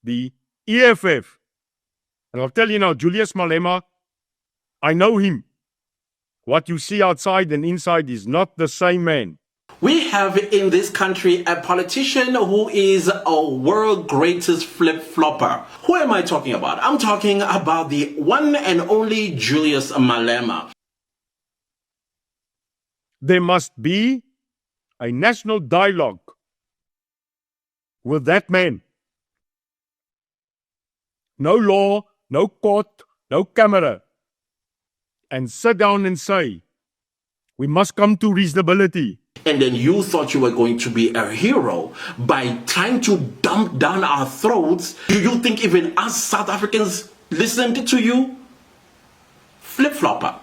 the EFF. And I'll tell you now, Julius Malema, I know him. What you see outside and inside is not the same man. We have in this country a politician who is a world greatest flip-flopper. Who am I talking about? I'm talking about the one and only Julius Malema. There must be a national dialogue with that man. No law, no court, no camera. And sit down and say, we must come to reasonability. And then you thought you were going to be a hero by trying to dump down our throats. Do you think even us South Africans listened to you? Flip-flopper.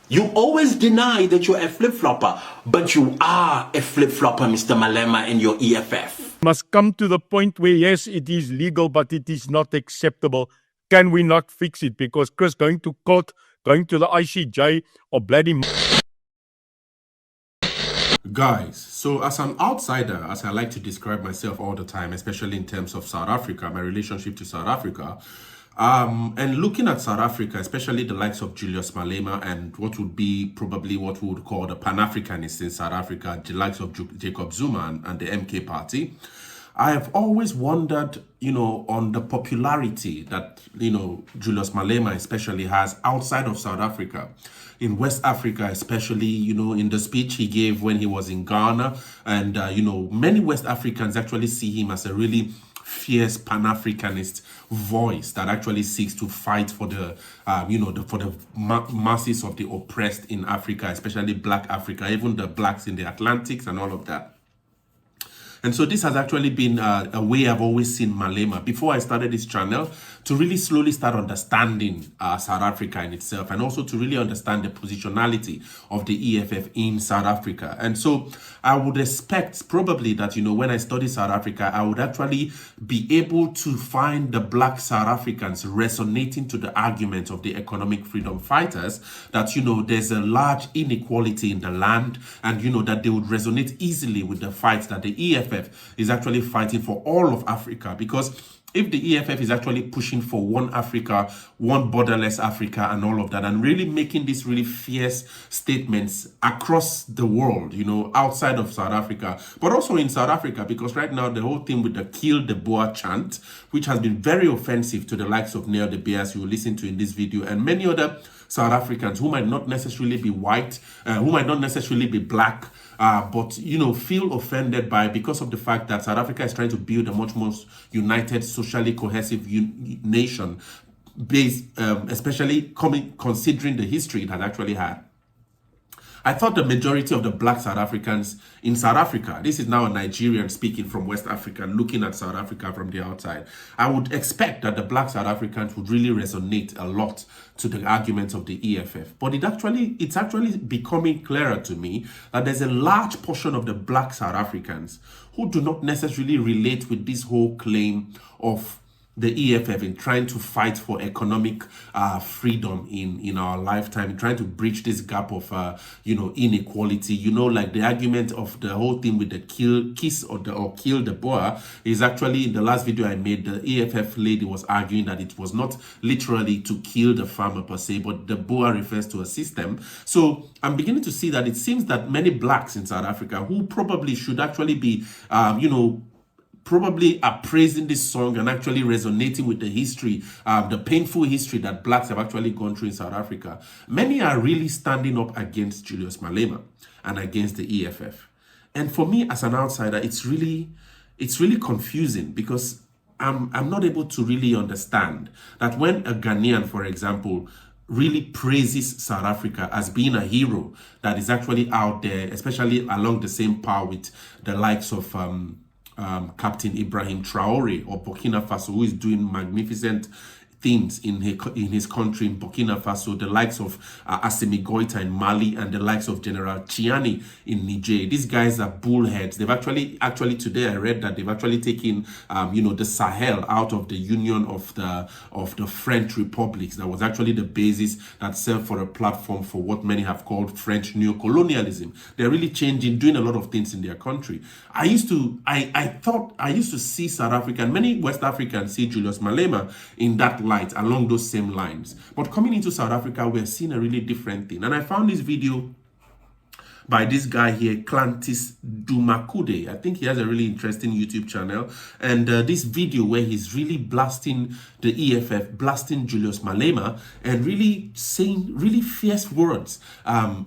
You always deny that you're a flip-flopper, but you are a flip-flopper, Mr. Malema and your EFF. Must come to the point where, yes, it is legal, but it is not acceptable. Can we not fix it? Because Chris, going to court, going to the ICJ, or bloody... Guys, so as an outsider, as I like to describe myself all the time, especially in terms of South Africa, my relationship to South Africa, and looking at South Africa, especially the likes of Julius Malema and what would be probably what we would call the Pan-Africanists in South Africa, the likes of Jacob Zuma and the MK party, I have always wondered, on the popularity that, Julius Malema especially has outside of South Africa. In West Africa, especially, in the speech he gave when he was in Ghana. And, many West Africans actually see him as a really fierce Pan-Africanist voice that actually seeks to fight for the, for the masses of the oppressed in Africa, especially Black Africa, even the Blacks in the Atlantics and all of that. And so this has actually been a way I've always seen Malema, before I started this channel, to really slowly start understanding South Africa in itself, and also to really understand the positionality of the EFF in South Africa. And so I would expect probably that, when I study South Africa, I would actually be able to find the Black South Africans resonating to the argument of the economic freedom fighters, that, there's a large inequality in the land, and, that they would resonate easily with the fight that the EFF is actually fighting for all of Africa. Because if the EFF is actually pushing for one Africa, one borderless Africa and all of that, and really making these really fierce statements across the world, outside of South Africa, but also in South Africa, because right now the whole thing with the Kill the Boer chant, which has been very offensive to the likes of Neo de Beers, you will listen to in this video, and many other South Africans who might not necessarily be white, who might not necessarily be black, but feel offended by, because of the fact that South Africa is trying to build a much more united, socially cohesive nation, based especially considering the history it has actually had. I thought the majority of the Black South Africans in South Africa, this is now a Nigerian speaking from West Africa, looking at South Africa from the outside, I would expect that the Black South Africans would really resonate a lot to the arguments of the EFF. But it's actually becoming clearer to me that there's a large portion of the Black South Africans who do not necessarily relate with this whole claim of the EFF in trying to fight for economic freedom in our lifetime, trying to bridge this gap of inequality. Like the argument of the whole thing with the kill the Boer is actually, in the last video I made, the EFF lady was arguing that it was not literally to kill the farmer per se, but the Boer refers to a system. So I'm beginning to see that it seems that many blacks in South Africa, who probably should actually be probably appraising this song and actually resonating with the history, the painful history that blacks have actually gone through in South Africa, many are really standing up against Julius Malema and against the EFF. And for me as an outsider, it's really confusing, because I'm not able to really understand that when a Ghanaian, for example, really praises South Africa as being a hero that is actually out there, especially along the same par with the likes of Captain Ibrahim Traore or Burkina Faso, who is doing magnificent things in his country, in Burkina Faso, the likes of Assimi Goita in Mali, and the likes of General Chiani in Niger. These guys are bullheads. They've actually today I read that they've actually taken the Sahel out of the Union of the French republics. That was actually the basis that served for a platform for what many have called French neocolonialism. They're really changing, doing a lot of things in their country. I thought I used to see South Africa, and many West Africans see Julius Malema in that light, along those same lines. But coming into South Africa, we're seeing a really different thing. And I found this video by this guy here, Clantis Dumakude. I think he has a really interesting YouTube channel. And this video where he's really blasting the EFF, blasting Julius Malema, and really saying really fierce words,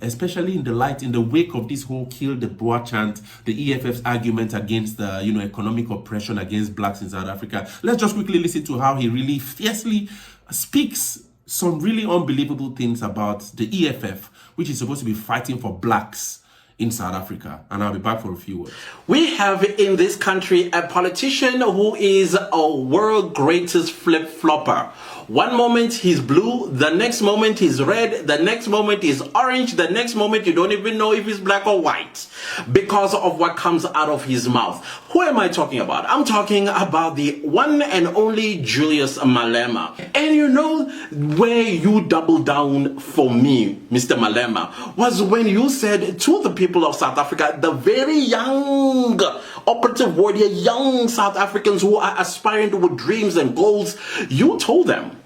especially in the wake of this whole kill the Boer chant, the EFF's argument against the economic oppression against blacks in South Africa. Let's just quickly listen to how he really fiercely speaks some really unbelievable things about the EFF, which is supposed to be fighting for blacks in South Africa. And I'll be back for a few words. We have in this country a politician who is a world greatest flip-flopper. One moment he's blue, the next moment he's red, the next moment he's orange, the next moment you don't even know if he's black or white because of what comes out of his mouth. Who am I talking about? I'm talking about the one and only Julius Malema. And you know where you doubled down for me, Mr. Malema, was when you said to the people of South Africa, the very young operative warrior, young South Africans who are aspiring with dreams and goals, you told them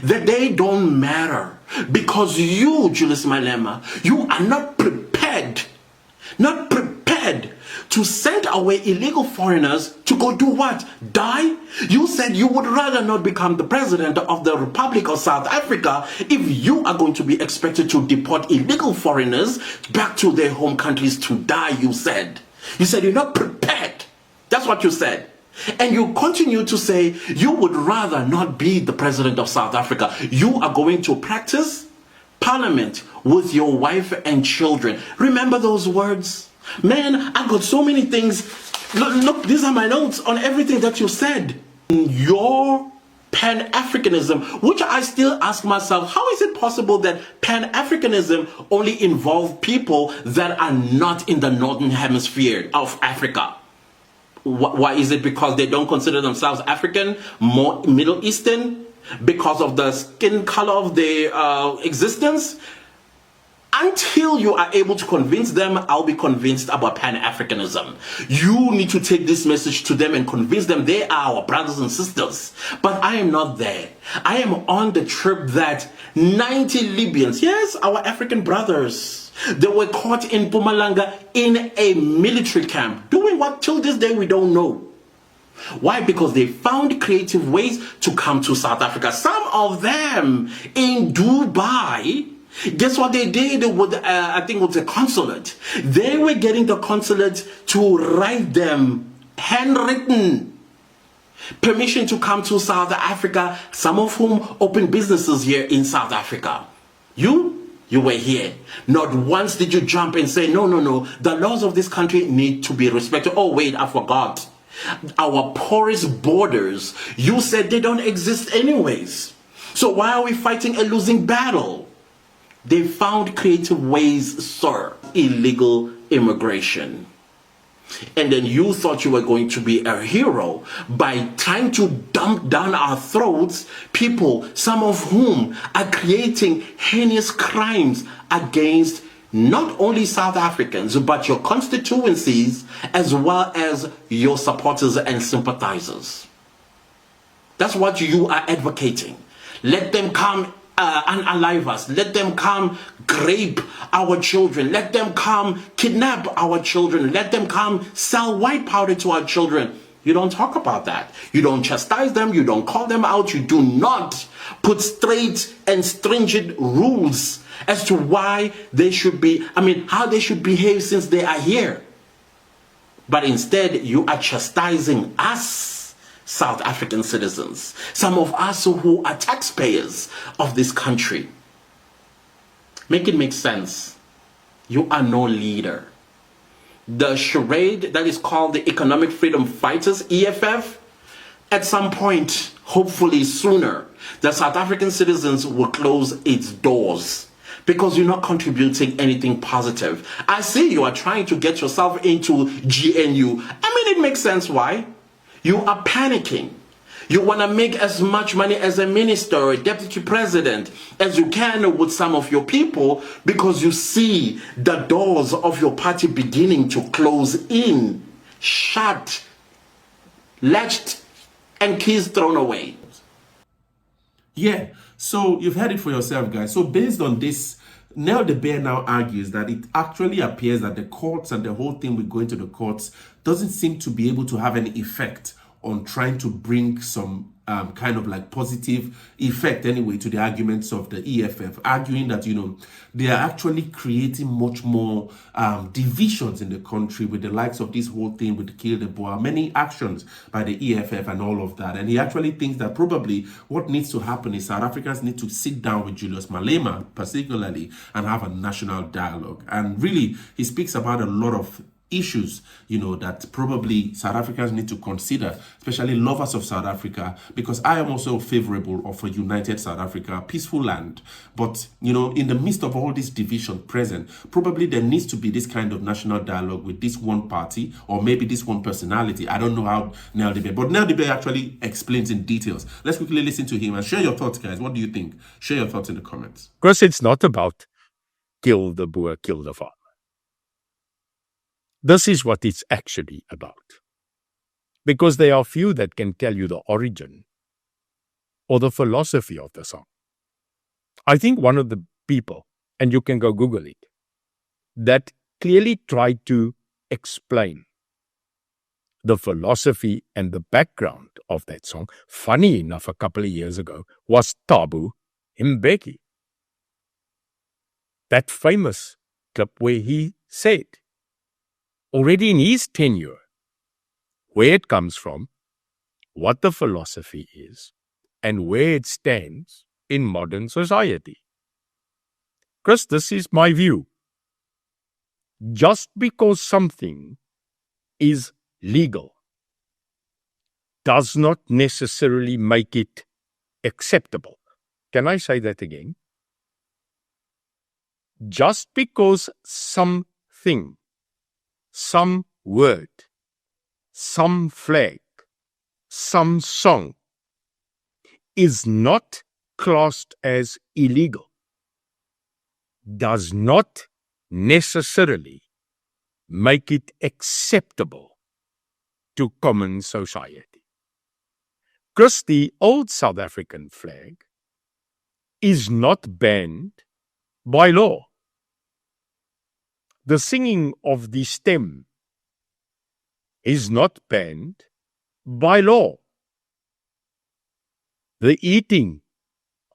that they don't matter because you, Julius Malema, you are not prepared to send away illegal foreigners to go do what? Die? You said you would rather not become the president of the Republic of South Africa if you are going to be expected to deport illegal foreigners back to their home countries to die, you said. You said you're not prepared. That's what you said. And you continue to say you would rather not be the president of South Africa. You are going to practice parliament with your wife and children. Remember those words? Man, I've got so many things. Look, these are my notes on everything that you said. Your Pan-Africanism, which I still ask myself, how is it possible that Pan-Africanism only involves people that are not in the northern hemisphere of Africa? Why is it? Because they don't consider themselves African, more Middle Eastern, because of the skin color of their existence? Until you are able to convince them, I'll be convinced about Pan-Africanism. You need to take this message to them and convince them they are our brothers and sisters. But I am not there. I am on the trip that 90 Libyans, yes, our African brothers, they were caught in Mpumalanga in a military camp. Doing what? Till this day we don't know. Why? Because they found creative ways to come to South Africa. Some of them in Dubai. Guess what they did with, I think it was the consulate. They were getting the consulate to write them handwritten permission to come to South Africa, some of whom opened businesses here in South Africa. You were here. Not once did you jump and say, no, the laws of this country need to be respected. Oh, wait, I forgot. Our porous borders, you said they don't exist anyways. So why are we fighting a losing battle? They found creative ways, sir. Illegal immigration. And then you thought you were going to be a hero by trying to dump down our throats people, some of whom are creating heinous crimes against not only South Africans, but your constituencies, as well as your supporters and sympathizers. That's what you are advocating. Let them come unalive us. Let them come grape our children. Let them come kidnap our children. Let them come sell white powder to our children. You don't talk about that. You don't chastise them. You don't call them out. You do not put straight and stringent rules as to why they should be, how they should behave since they are here. But instead, you are chastising us, South African citizens, some of us who are taxpayers of this country. Make it make sense. You are no leader. The charade that is called the Economic Freedom Fighters, EFF, At some point, hopefully sooner, the South African citizens will close its doors because you're not contributing anything positive. I see you are trying to get yourself into GNU. I mean, it makes sense why. You are panicking. You want to make as much money as a minister or a deputy president as you can with some of your people because you see the doors of your party beginning to close in, shut, latched, and keys thrown away. Yeah, so you've heard it for yourself, guys. So based on this, Nell the Bear now argues that it actually appears that the courts and the whole thing with going to the courts doesn't seem to be able to have any effect on trying to bring some kind of like positive effect anyway to the arguments of the EFF, arguing that, you know, they are actually creating much more divisions in the country with the likes of this whole thing with Kill the Boer, many actions by the EFF and all of that. And he actually thinks that probably what needs to happen is South Africans need to sit down with Julius Malema particularly and have a national dialogue. And really, he speaks about a lot of issues, you know, that probably South Africans need to consider, especially lovers of South Africa, because I am also favorable of a united South Africa, a peaceful land. But, you know, in the midst of all this division present, probably there needs to be this kind of national dialogue with this one party or maybe this one personality. I don't know how Nell the Bear, but Nell the Bear actually explains in details. Let's quickly listen to him and share your thoughts, guys. What do you think? Share your thoughts in the comments. Because it's not about kill the Boer, kill the farmer. This is what it's actually about. Because there are few that can tell you the origin or the philosophy of the song. I think one of the people, and you can go Google it, that clearly tried to explain the philosophy and the background of that song, funny enough, a couple of years ago, was Thabo Mbeki. That famous clip where he said, already in his tenure, where it comes from, what the philosophy is, and where it stands in modern society. Chris, this is my view. Just because something is legal does not necessarily make it acceptable. Can I say that again? Just because something, some word, some flag, some song is not classed as illegal, does not necessarily make it acceptable to common society. Because the old South African flag is not banned by law. The singing of the stem is not banned by law. The eating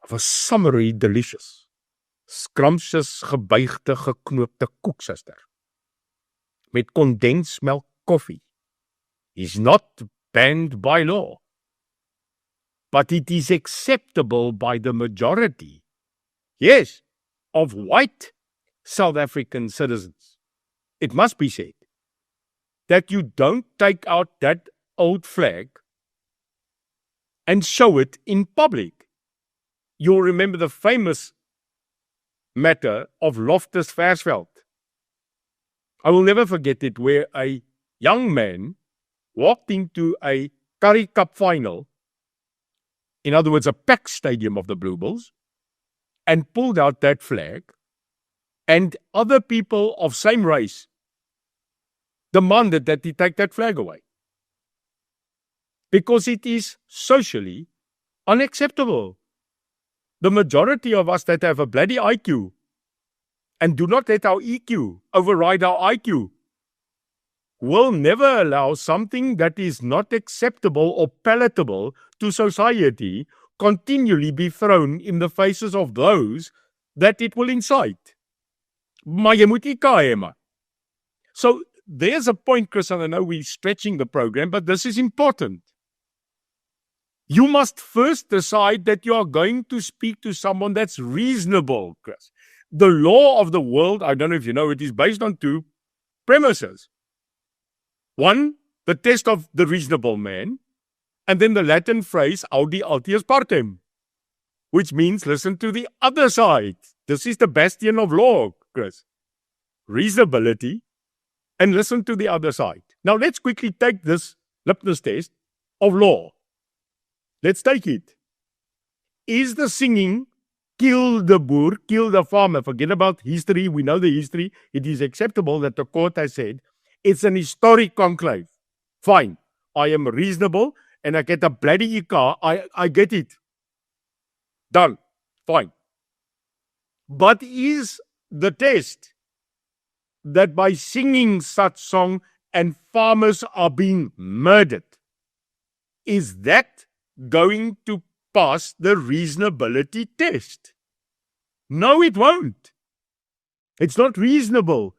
of a summery delicious, scrumptious gebuigde geknoopte koeksuster met condensmelk koffie is not banned by law, but it is acceptable by the majority, yes, of white South African citizens. It must be said that you don't take out that old flag and show it in public. You'll remember the famous matter of Loftus Versfeld. I will never forget it, where a young man walked into a Currie Cup final, in other words, a packed stadium of the Blue Bulls, and pulled out that flag, and other people of same race demanded that he take that flag away. Because it is socially unacceptable. The majority of us that have a bloody IQ and do not let our EQ override our IQ will never allow something that is not acceptable or palatable to society continually be thrown in the faces of those that it will incite. Maar jy moet IQ hê, man. So there's a point, Chris, and I know we're stretching the program, but this is important. You must first decide that you are going to speak to someone that's reasonable, Chris. The law of the world, I don't know if you know, it is based on two premises. One, the test of the reasonable man, And then the Latin phrase, audi altius partem, which means listen to the other side. This is the bastion of law, Chris. Reasonability and listen to the other side. Now let's quickly take this litmus test of law. Let's take it. Is the singing kill the boer, kill the farmer? Forget about history. We know the history. It is acceptable that the court has said it's an historic conclave. Fine. I am reasonable and I get a bloody car. I get it. Done. Fine. But is the test that by singing such song and farmers are being murdered, is that going to pass the reasonability test? No, it won't. It's not reasonable.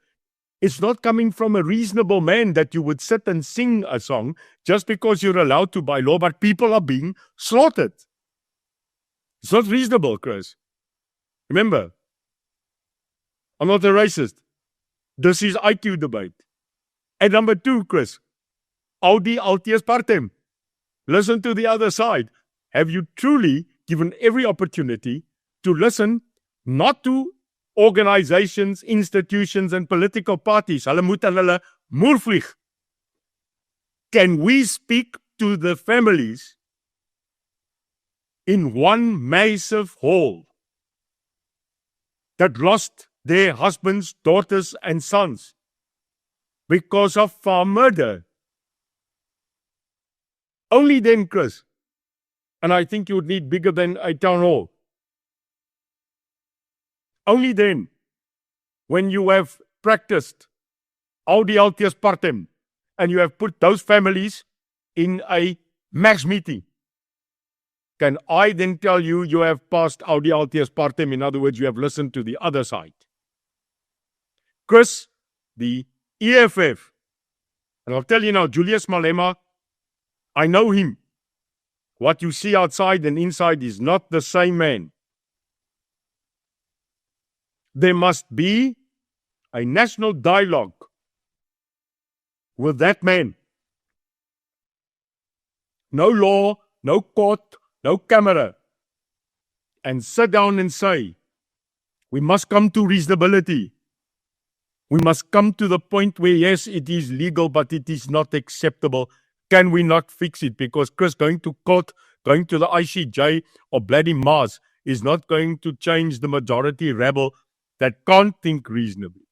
It's not coming from a reasonable man that you would sit and sing a song just because you're allowed to by law, but people are being slaughtered. It's not reasonable, Chris. Remember, I'm not a racist. This is IQ debate. And number 2, Chris, audi altius partem. Listen to the other side. Have you truly given every opportunity to listen not to organizations, institutions, and political parties? Hulle moet aan hulle moer vlieg. Can we speak to the families in one massive hall that lost their husbands, daughters, and sons because of farm murder? Only then, Chris, and I think you would need bigger than a town hall. Only then, when you have practiced audi altius partem and you have put those families in a mass meeting, can I then tell you you have passed audi altius partem? In other words, you have listened to the other side. Chris, the EFF, and I'll tell you now, Julius Malema, I know him. What you see outside and inside is not the same man. There must be a national dialogue with that man. No law, no court, no camera. And sit down and say, we must come to reasonability. We must come to the point where, yes, it is legal, but it is not acceptable. Can we not fix it? Because, Chris, going to court, going to the ICJ or bloody Mars is not going to change the majority rebel that can't think reasonably.